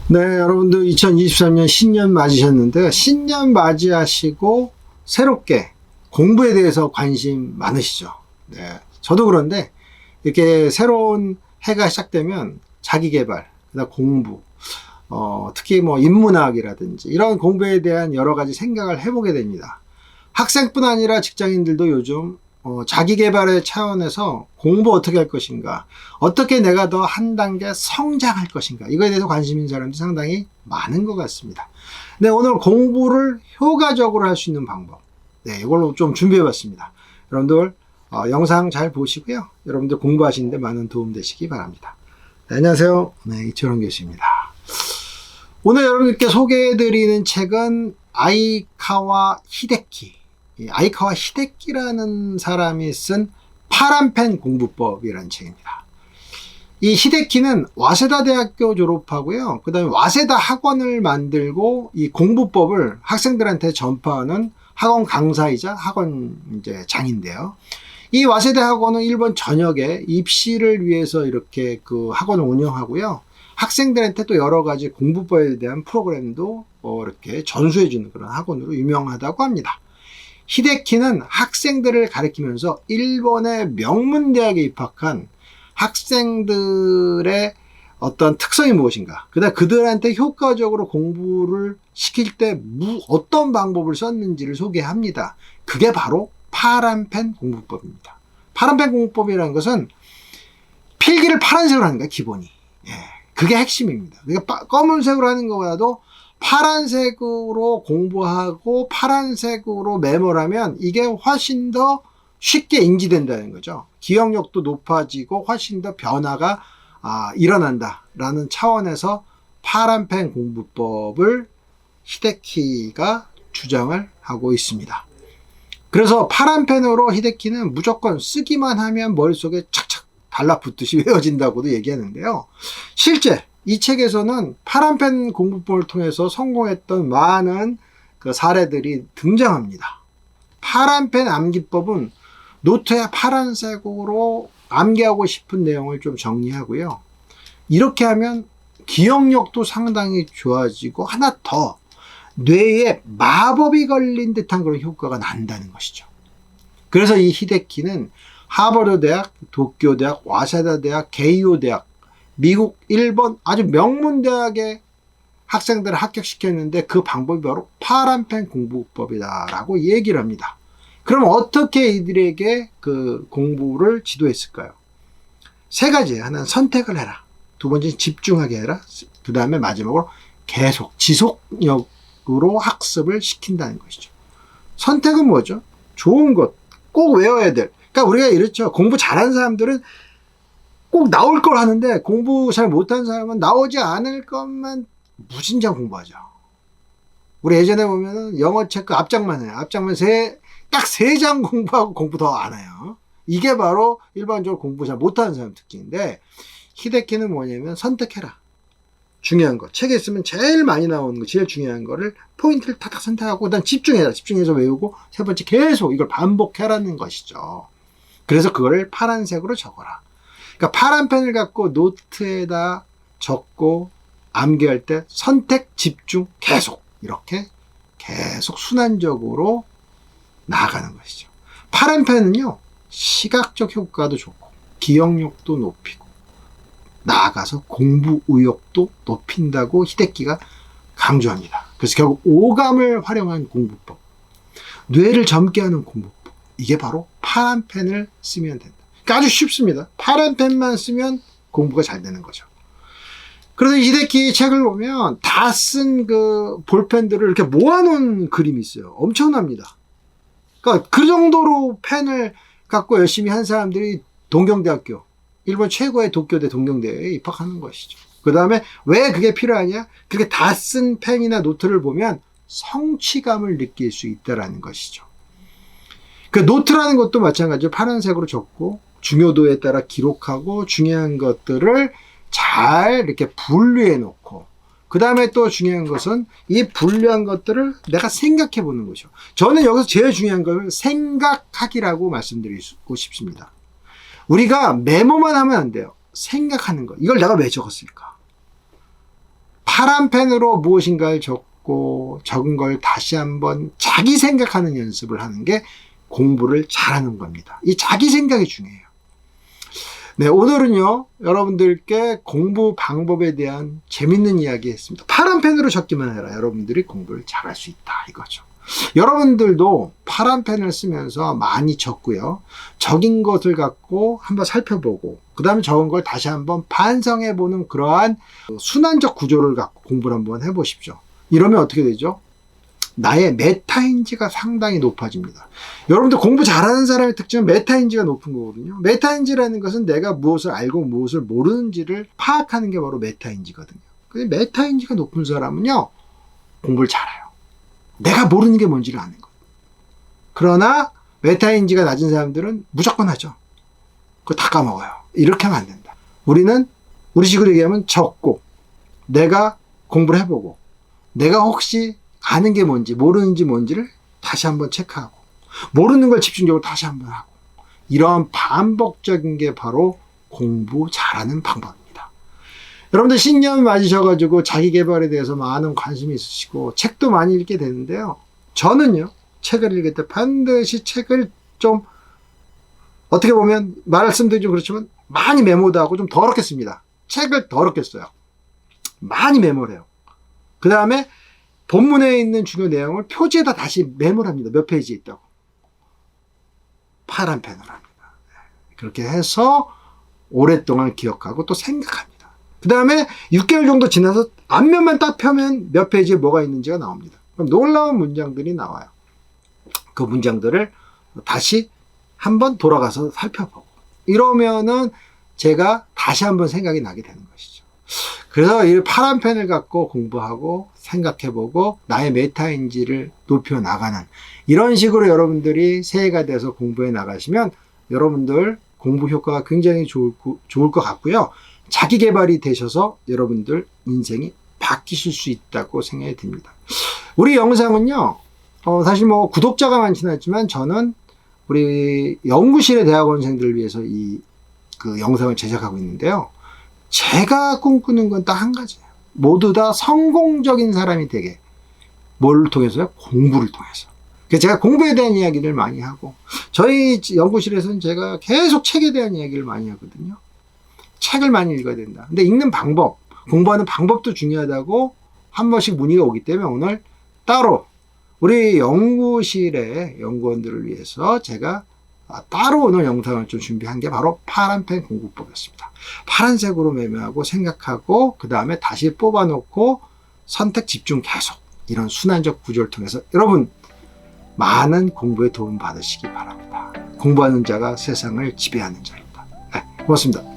네, 여러분들 2023년 신년 맞으셨는데요. 신년 맞이하시고 새롭게 공부에 대해서 관심 많으시죠? 네, 저도 그런데 이렇게 새로운 해가 시작되면 자기계발, 그다음 공부, 특히 뭐 인문학이라든지 이런 공부에 대한 여러 가지 생각을 해보게 됩니다. 학생뿐 아니라 직장인들도 요즘 자기계발의 차원에서 공부 어떻게 할 것인가, 어떻게 내가 더 한 단계 성장할 것인가, 이거에 대해서 관심 있는 사람들이 상당히 많은 것 같습니다. 네, 오늘 공부를 효과적으로 할 수 있는 방법, 네, 이걸로 좀 준비해 봤습니다. 여러분들 영상 잘 보시고요. 여러분들 공부하시는데 많은 도움 되시기 바랍니다. 네, 안녕하세요. 네, 이철원 교수입니다. 오늘 여러분들께 소개해 드리는 책은 아이카와 히데키, 아이카와 히데키라는 사람이 쓴 파란펜 공부법이라는 책입니다. 이 히데키는 와세다 대학교 졸업하고요. 그 다음에 와세다 학원을 만들고 이 공부법을 학생들한테 전파하는 학원 강사이자 학원 장인데요. 이 와세다 학원은 일본 전역에 입시를 위해서 이렇게 그 학원을 운영하고요. 학생들한테 또 여러 가지 공부법에 대한 프로그램도 이렇게 전수해주는 그런 학원으로 유명하다고 합니다. 히데키는 학생들을 가르치면서 일본의 명문대학에 입학한 학생들의 어떤 특성이 무엇인가, 그다음 그들한테 효과적으로 공부를 시킬 때 어떤 방법을 썼는지를 소개합니다. 그게 바로 파란펜 공부법입니다. 파란펜 공부법이라는 것은 필기를 파란색으로 하는 거예요, 기본이. 예, 그게 핵심입니다. 그러니까 검은색으로 하는 것보다도 파란색으로 공부하고 파란색으로 메모를 하면 이게 훨씬 더 쉽게 인지된다는 거죠. 기억력도 높아지고 훨씬 더 변화가 일어난다라는 차원에서 파란펜 공부법을 히데키가 주장을 하고 있습니다. 그래서 파란펜으로 히데키는 무조건 쓰기만 하면 머릿속에 착착 달라붙듯이 외워진다고도 얘기하는데요. 실제 이 책에서는 파란펜 공부법을 통해서 성공했던 많은 그 사례들이 등장합니다. 파란펜 암기법은 노트에 파란색으로 암기하고 싶은 내용을 좀 정리하고요. 이렇게 하면 기억력도 상당히 좋아지고 하나 더 뇌에 마법이 걸린 듯한 그런 효과가 난다는 것이죠. 그래서 이 히데키는 하버드 대학, 도쿄 대학, 와세다 대학, 게이오 대학, 미국, 일본 아주 명문 대학의 학생들을 합격시켰는데 그 방법이 바로 파란펜 공부법이다라고 얘기를 합니다. 그럼 어떻게 이들에게 그 공부를 지도했을까요? 세 가지. 하나는 선택을 해라. 두 번째는 집중하게 해라. 그 다음에 마지막으로 계속 지속력으로 학습을 시킨다는 것이죠. 선택은 뭐죠? 좋은 것, 꼭 외워야 될. 그러니까 우리가 이렇죠. 공부 잘하는 사람들은 꼭 나올 걸 하는데 공부 잘 못하는 사람은 나오지 않을 것만 무진장 공부하죠. 우리 예전에 보면은 영어 책 그 앞장만 해요. 앞장만 딱 3장 공부하고 공부 더 안 해요. 이게 바로 일반적으로 공부 잘 못하는 사람 특징인데, 히데키는 뭐냐면 선택해라. 중요한 거. 책에 있으면 제일 많이 나오는 거, 제일 중요한 거를 포인트를 탁탁 선택하고 그다음 집중해라. 집중해서 외우고 세 번째 계속 이걸 반복해라는 것이죠. 그래서 그거를 파란색으로 적어라. 그러니까 파란 펜을 갖고 노트에다 적고 암기할 때 선택, 집중, 계속 이렇게 계속 순환적으로 나아가는 것이죠. 파란 펜은요, 시각적 효과도 좋고 기억력도 높이고 나아가서 공부 의욕도 높인다고 히데키가 강조합니다. 그래서 결국 오감을 활용한 공부법, 뇌를 젊게 하는 공부법, 이게 바로 파란 펜을 쓰면 된다. 그러니까 아주 쉽습니다. 파란 펜만 쓰면 공부가 잘 되는 거죠. 그래서 히데키 책을 보면 다 쓴 그 볼펜들을 이렇게 모아놓은 그림이 있어요. 엄청납니다. 그러니까 그 정도로 펜을 갖고 열심히 한 사람들이 동경대학교, 일본 최고의 도쿄대 동경대에 입학하는 것이죠. 그 다음에 왜 그게 필요하냐? 그게 다 쓴 펜이나 노트를 보면 성취감을 느낄 수 있다라는 것이죠. 그 노트라는 것도 마찬가지로 파란색으로 적고 중요도에 따라 기록하고 중요한 것들을 잘 이렇게 분류해 놓고 그 다음에 또 중요한 것은 이 분류한 것들을 내가 생각해 보는 것이죠. 저는 여기서 제일 중요한 걸 생각하기라고 말씀드리고 싶습니다. 우리가 메모만 하면 안 돼요. 생각하는 거. 이걸 내가 왜 적었을까? 파란 펜으로 무엇인가를 적고 적은 걸 다시 한번 자기 생각하는 연습을 하는 게 공부를 잘하는 겁니다. 이 자기 생각이 중요해요. 네, 오늘은요, 여러분들께 공부 방법에 대한 재밌는 이야기 했습니다. 파란 펜으로 적기만 해라. 여러분들이 공부를 잘할 수 있다. 이거죠. 여러분들도 파란 펜을 쓰면서 많이 적고요. 적인 것을 갖고 한번 살펴보고, 그 다음에 적은 걸 다시 한번 반성해보는 그러한 순환적 구조를 갖고 공부를 한번 해보십시오. 이러면 어떻게 되죠? 나의 메타인지가 상당히 높아집니다. 여러분들 공부 잘하는 사람의 특징은 메타인지가 높은 거거든요. 메타인지라는 것은 내가 무엇을 알고 무엇을 모르는지를 파악하는 게 바로 메타인지거든요. 근데 메타인지가 높은 사람은요, 공부를 잘해요. 내가 모르는 게 뭔지를 아는 거예요. 그러나 메타인지가 낮은 사람들은 무조건 하죠. 그거 다 까먹어요. 이렇게 하면 안 된다. 우리는 우리 식으로 얘기하면 적고, 내가 공부를 해보고, 내가 혹시 아는 게 뭔지 모르는지 뭔지를 다시 한번 체크하고, 모르는 걸 집중적으로 다시 한번 하고, 이러한 반복적인 게 바로 공부 잘하는 방법입니다. 여러분들 신년 맞으셔가지고 자기 개발에 대해서 많은 관심이 있으시고 책도 많이 읽게 되는데요. 저는요, 책을 읽을 때 반드시 책을 좀, 어떻게 보면 말씀드리기 좀 그렇지만 많이 메모도 하고 좀 더럽게 씁니다. 책을 더럽게 써요. 많이 메모를 해요. 그 다음에 본문에 있는 중요 내용을 표지에다 다시 메모를 합니다. 몇 페이지에 있다고. 파란 펜으로 합니다. 그렇게 해서 오랫동안 기억하고 또 생각합니다. 그 다음에 6개월 정도 지나서 앞면만 딱 펴면 몇 페이지에 뭐가 있는지가 나옵니다. 그럼 놀라운 문장들이 나와요. 그 문장들을 다시 한번 돌아가서 살펴보고, 이러면은 제가 다시 한번 생각이 나게 되는 것이죠. 그래서 이 파란 펜을 갖고 공부하고 생각해보고 나의 메타인지를 높여나가는, 이런 식으로 여러분들이 새해가 돼서 공부해 나가시면 여러분들 공부 효과가 굉장히 좋을 것 같고요. 자기 개발이 되셔서 여러분들 인생이 바뀌실 수 있다고 생각이 듭니다. 우리 영상은요, 사실 뭐 구독자가 많지는 않지만 저는 우리 연구실의 대학원생들을 위해서 그 영상을 제작하고 있는데요. 제가 꿈꾸는 건 딱 한 가지예요. 모두 다 성공적인 사람이 되게. 뭘 통해서요? 공부를 통해서. 그래서 제가 공부에 대한 이야기를 많이 하고, 저희 연구실에서는 제가 계속 책에 대한 이야기를 많이 하거든요. 책을 많이 읽어야 된다. 근데 읽는 방법, 공부하는 방법도 중요하다고 한 번씩 문의가 오기 때문에 오늘 따로 우리 연구실의 연구원들을 위해서 제가 따로 오늘 영상을 좀 준비한 게 바로 파란펜 공부법이었습니다. 파란색으로 메모하고 생각하고 그 다음에 다시 뽑아놓고 선택 집중 계속, 이런 순환적 구조를 통해서 여러분 많은 공부에 도움 받으시기 바랍니다. 공부하는 자가 세상을 지배하는 자입니다. 네, 고맙습니다.